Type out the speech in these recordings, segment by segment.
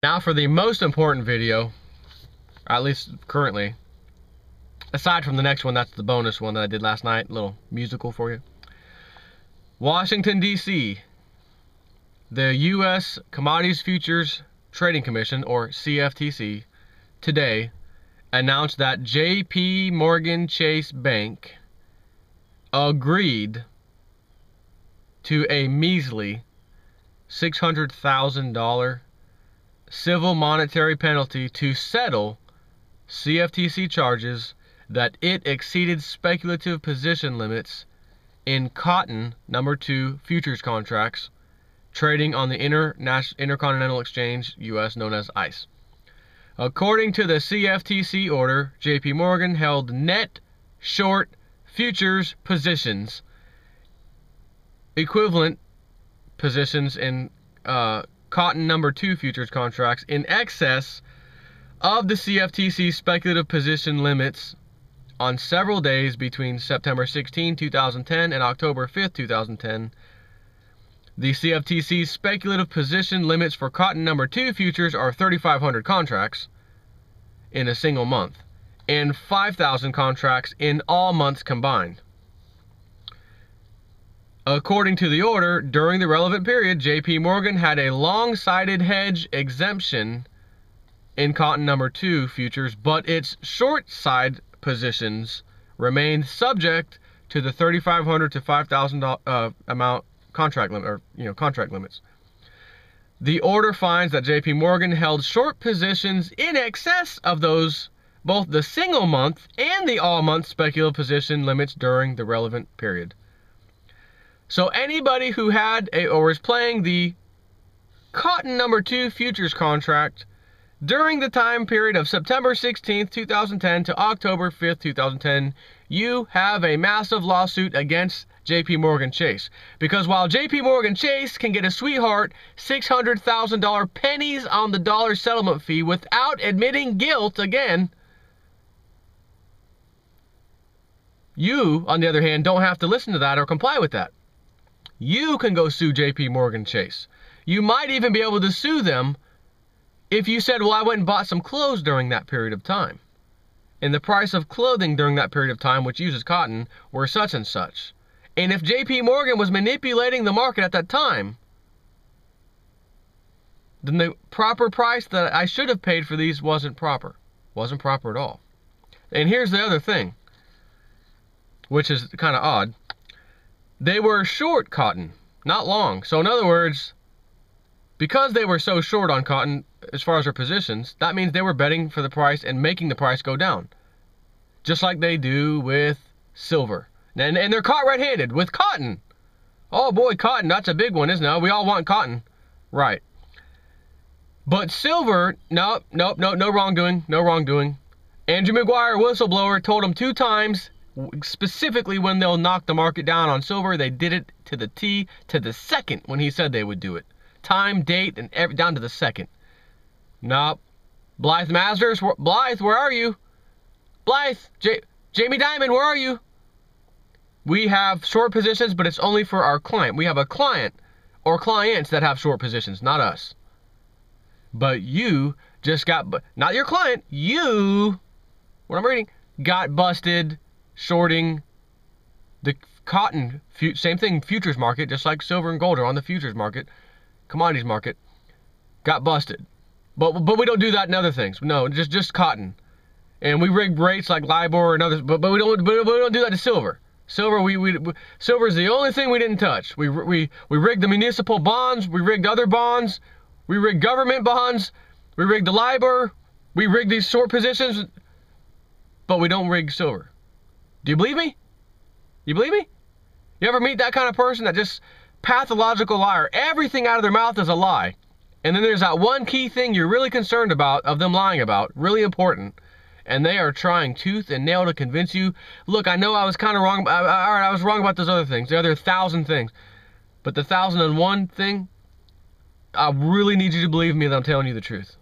Now for the most important video, at least currently, aside from the next one, that's the bonus one that I did last night, a little musical for you. Washington, D.C., the U.S. Commodities Futures Trading Commission, or CFTC, today announced that J.P. Morgan Chase Bank agreed to a measly $600,000 civil monetary penalty to settle CFTC charges that it exceeded speculative position limits in cotton #2 futures contracts trading on the Intercontinental Exchange, U.S., known as ICE. According to the CFTC order, J.P. Morgan held net short futures positions, equivalent positions in cotton #2 futures contracts, in excess of the CFTC speculative position limits on several days between September 16, 2010 and October 5, 2010. The CFTC's speculative position limits for cotton #2 futures are 3,500 contracts in a single month and 5,000 contracts in all months combined. According to the order, during the relevant period, J.P. Morgan had a long-sided hedge exemption in cotton #2 futures, but its short side positions remained subject to the 3,500 to 5,000 amount contract limit, or contract limits. The order finds that J.P. Morgan held short positions in excess of those, both the single month and the all month speculative position limits during the relevant period. So anybody who had or is playing the cotton #2 futures contract during the time period of September 16th, 2010 to October 5th, 2010, you have a massive lawsuit against J.P. Morgan Chase. Because while J.P. Morgan Chase can get a sweetheart $600,000 pennies on the dollar settlement fee without admitting guilt again, you, on the other hand, don't have to listen to that or comply with that. You can go sue J.P. Morgan Chase. You might even be able to sue them if you said, well, I went and bought some clothes during that period of time, and the price of clothing during that period of time, which uses cotton, were such and such. And if J.P. Morgan was manipulating the market at that time, then the proper price that I should have paid for these wasn't proper. Wasn't proper at all. And here's the other thing, which is kind of odd. They were short cotton, not long. So in other words, because they were so short on cotton as far as their positions, that means they were betting for the price and making the price go down. Just like they do with silver. And they're caught red-handed with cotton. Oh boy, cotton, that's a big one, isn't it? We all want cotton. Right. But silver, no wrongdoing, no wrongdoing. Andrew Maguire, whistleblower, told him 2 times, specifically when they'll knock the market down on silver. They did it to the T, to the second when he said they would do it. Time, date, and down to the second. Nope. Blythe Masters, Blythe, where are you? Blythe, Jamie Dimon, where are you? We have short positions, but it's only for our client. We have a client or clients that have short positions, not us. But you just got, not your client, you, what I'm reading, got busted shorting the cotton, same thing, futures market, just like silver and gold are on the futures market, commodities market, got busted. But we don't do that in other things. No, just cotton. And we rig rates like LIBOR and others, but we don't do that to silver. Silver, silver is the only thing we didn't touch. We rigged the municipal bonds, we rigged other bonds, we rigged government bonds, we rigged the LIBOR, we rigged these short positions, but we don't rig silver. Do you believe me? You believe me? You ever meet that kind of person that just pathological liar? Everything out of their mouth is a lie. And then there's that one key thing you're really concerned about, of them lying about, really important. And they are trying tooth and nail to convince you, look, I know I was kind of wrong. All right, I was wrong about those other things, the other 1,000 things. But the 1,001 thing, I really need you to believe me that I'm telling you the truth.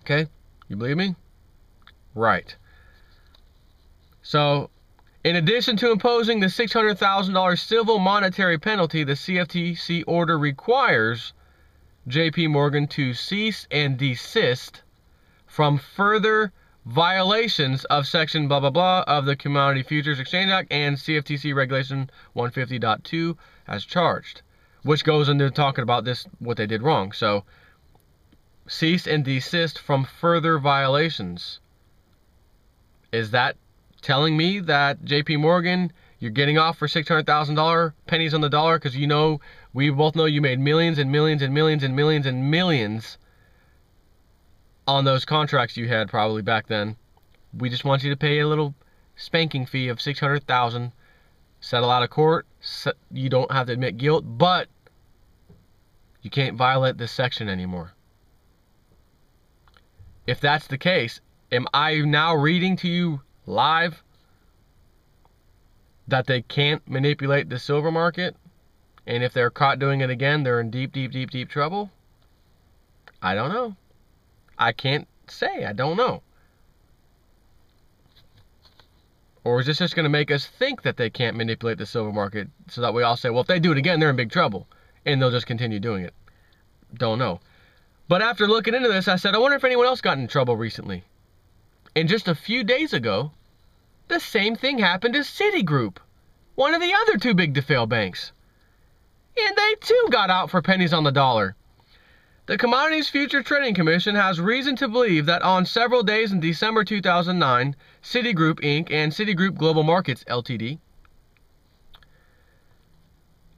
Okay? You believe me? Right. So, in addition to imposing the $600,000 civil monetary penalty, the CFTC order requires JP Morgan to cease and desist from further violations of section blah blah blah of the Commodity Futures Exchange Act and CFTC Regulation 150.2 as charged, which goes into talking about this, what they did wrong. So cease and desist from further violations. Is that telling me that JP Morgan, you're getting off for $600,000 pennies on the dollar? Because we both know you made millions and millions and millions and millions and millions on those contracts you had probably back then. We just want you to pay a little spanking fee of $600,000, settle out of court. You don't have to admit guilt, but you can't violate this section anymore. If that's the case, am I now reading to you live that they can't manipulate the silver market? And if they're caught doing it again, they're in deep, deep, deep, deep trouble? I don't know. I can't say. I don't know. Or is this just going to make us think that they can't manipulate the silver market so that we all say, well, if they do it again, they're in big trouble, and they'll just continue doing it? Don't know. But after looking into this, I said, I wonder if anyone else got in trouble recently. And just a few days ago, the same thing happened to Citigroup, one of the other too big to fail banks. And they too got out for pennies on the dollar. The Commodities Futures Trading Commission has reason to believe that on several days in December 2009, Citigroup Inc. and Citigroup Global Markets Ltd.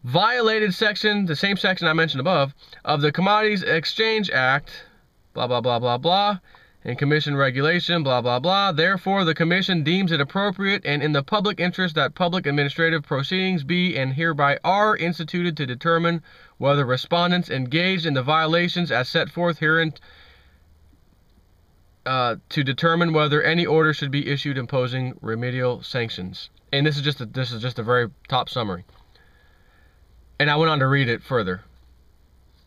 violated the same section I mentioned above, of the Commodities Exchange Act, blah, blah, blah, blah, blah, and Commission regulation, blah, blah, blah. Therefore, the Commission deems it appropriate and in the public interest that public administrative proceedings be and hereby are instituted to determine whether respondents engaged in the violations as set forth herein, to determine whether any order should be issued imposing remedial sanctions. And this is just a very top summary. And I went on to read it further.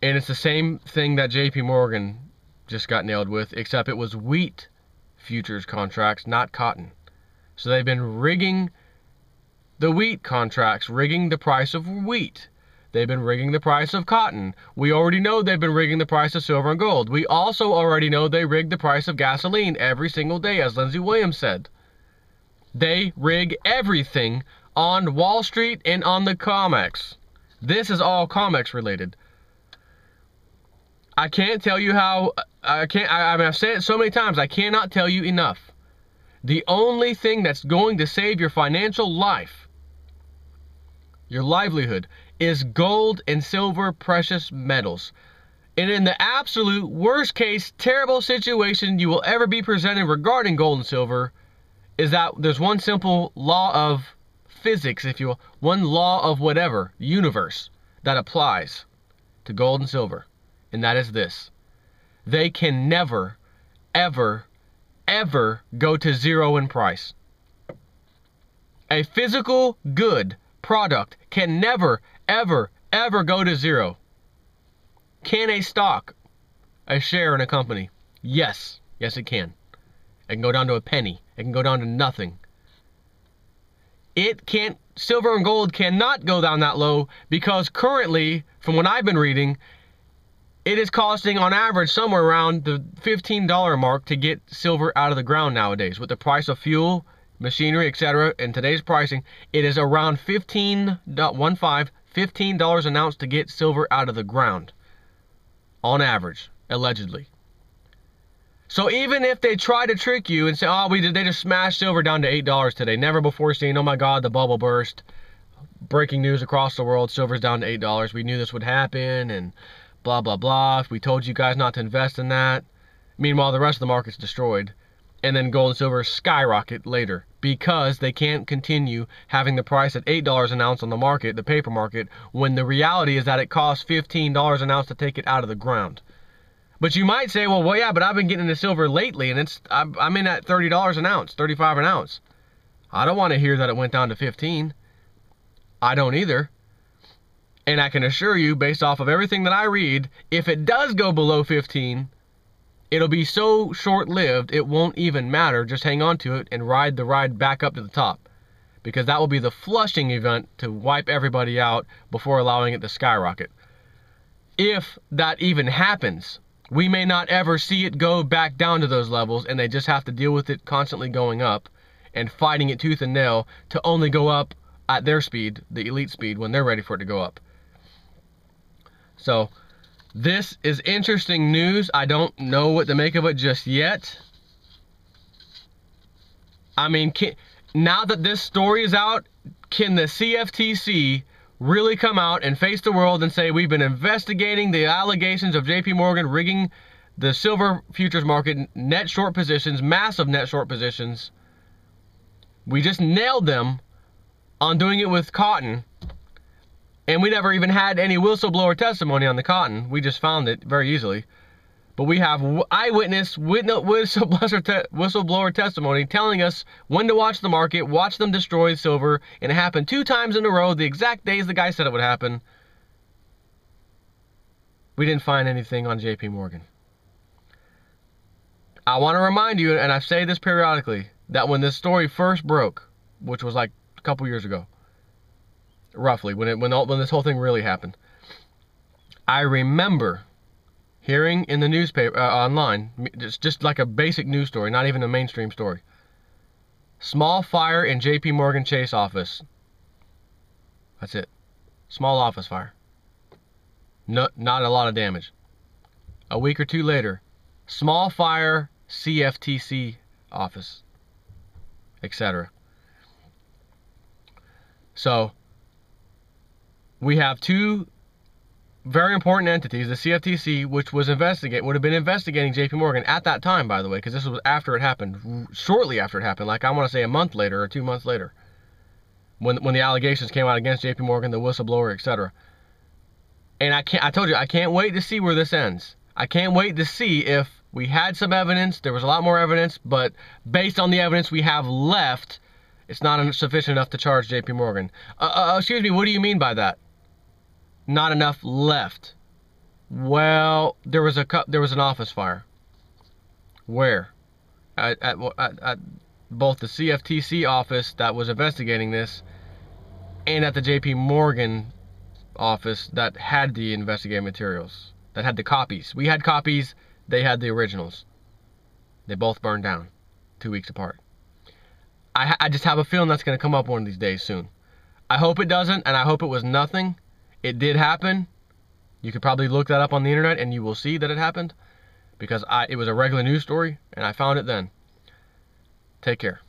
And it's the same thing that JP Morgan just got nailed with, except it was wheat futures contracts, not cotton. So they've been rigging the wheat contracts, rigging the price of wheat. They've been rigging the price of cotton. We already know they've been rigging the price of silver and gold. We also already know they rig the price of gasoline every single day, as Lindsey Williams said. They rig everything on Wall Street and on the COMEX. This is all COMEX related. I can't tell you how, I've said it so many times, I cannot tell you enough. The only thing that's going to save your financial life, your livelihood, is gold and silver precious metals. And in the absolute worst case, terrible situation you will ever be presented regarding gold and silver, is that there's one simple law of physics, if you will, one law of whatever, universe, that applies to gold and silver. And that is this: they can never, ever, ever go to zero in price. A physical good product can never, ever, ever go to zero. Can a stock, a share in a company? Yes. Yes, it can. It can go down to a penny. It can go down to nothing. It can't, silver and gold cannot go down that low, because currently, from what I've been reading, it is costing on average somewhere around the $15 mark to get silver out of the ground nowadays. With the price of fuel, machinery, etc., and today's pricing, it is around $15 an ounce to get silver out of the ground. On average, allegedly. So even if they try to trick you and say, oh, they just smashed silver down to $8 today, never before seen, oh my God, the bubble burst, breaking news across the world, silver's down to $8, we knew this would happen, and blah, blah, blah, if we told you guys not to invest in that. Meanwhile, the rest of the market's destroyed. And then gold and silver skyrocket later, because they can't continue having the price at $8 an ounce on the market, the paper market, when the reality is that it costs $15 an ounce to take it out of the ground. But you might say, well, yeah, but I've been getting into silver lately, and I'm in at $30 an ounce, $35 an ounce. I don't want to hear that it went down to 15. I don't either. And I can assure you, based off of everything that I read, if it does go below 15, it'll be so short-lived, it won't even matter. Just hang on to it and ride the ride back up to the top. Because that will be the flushing event to wipe everybody out before allowing it to skyrocket. if that even happens. We may not ever see it go back down to those levels, and they just have to deal with it constantly going up and fighting it tooth and nail to only go up at their speed, the elite speed, when they're ready for it to go up. So this is interesting news. I don't know what to make of it just yet. I mean, now that this story is out, can the CFTC really come out and face the world and say, we've been investigating the allegations of JP Morgan rigging the silver futures market, net short positions, massive net short positions. We just nailed them on doing it with cotton, and we never even had any whistleblower testimony on the cotton. We just found it very easily. But we have eyewitness whistleblower testimony telling us when to watch the market, watch them destroy silver, and it happened 2 times in a row, the exact days the guy said it would happen. We didn't find anything on JP Morgan. I want to remind you, and I say this periodically, that when this story first broke, which was like a couple years ago, roughly, when this whole thing really happened, I remember hearing in the newspaper, online, just like a basic news story, not even a mainstream story. Small fire in JP Morgan Chase office. That's it. Small office fire. Not a lot of damage. A week or 2 later, small fire, CFTC office, etc. So we have 2 very important entities, the CFTC, which would have been investigating JP Morgan at that time, by the way, because this was after it happened, shortly after it happened, like I want to say a month later or 2 months later, when the allegations came out against JP Morgan, the whistleblower, etc. And I told you, I can't wait to see where this ends. I can't wait to see if we had some evidence, there was a lot more evidence, but based on the evidence we have left, it's not sufficient enough to charge JP Morgan. Excuse me, what do you mean by that? Not enough left. Well, there was an office fire. Where? At both the CFTC office that was investigating this and at the JP Morgan office that had the investigative materials, that had the copies. We had copies, they had the originals. They both burned down 2 weeks apart. I just have a feeling that's going to come up one of these days soon. I hope it doesn't, and I hope it was nothing. It did happen. You could probably look that up on the internet and you will see that it happened, because it was a regular news story and I found it then. Take care.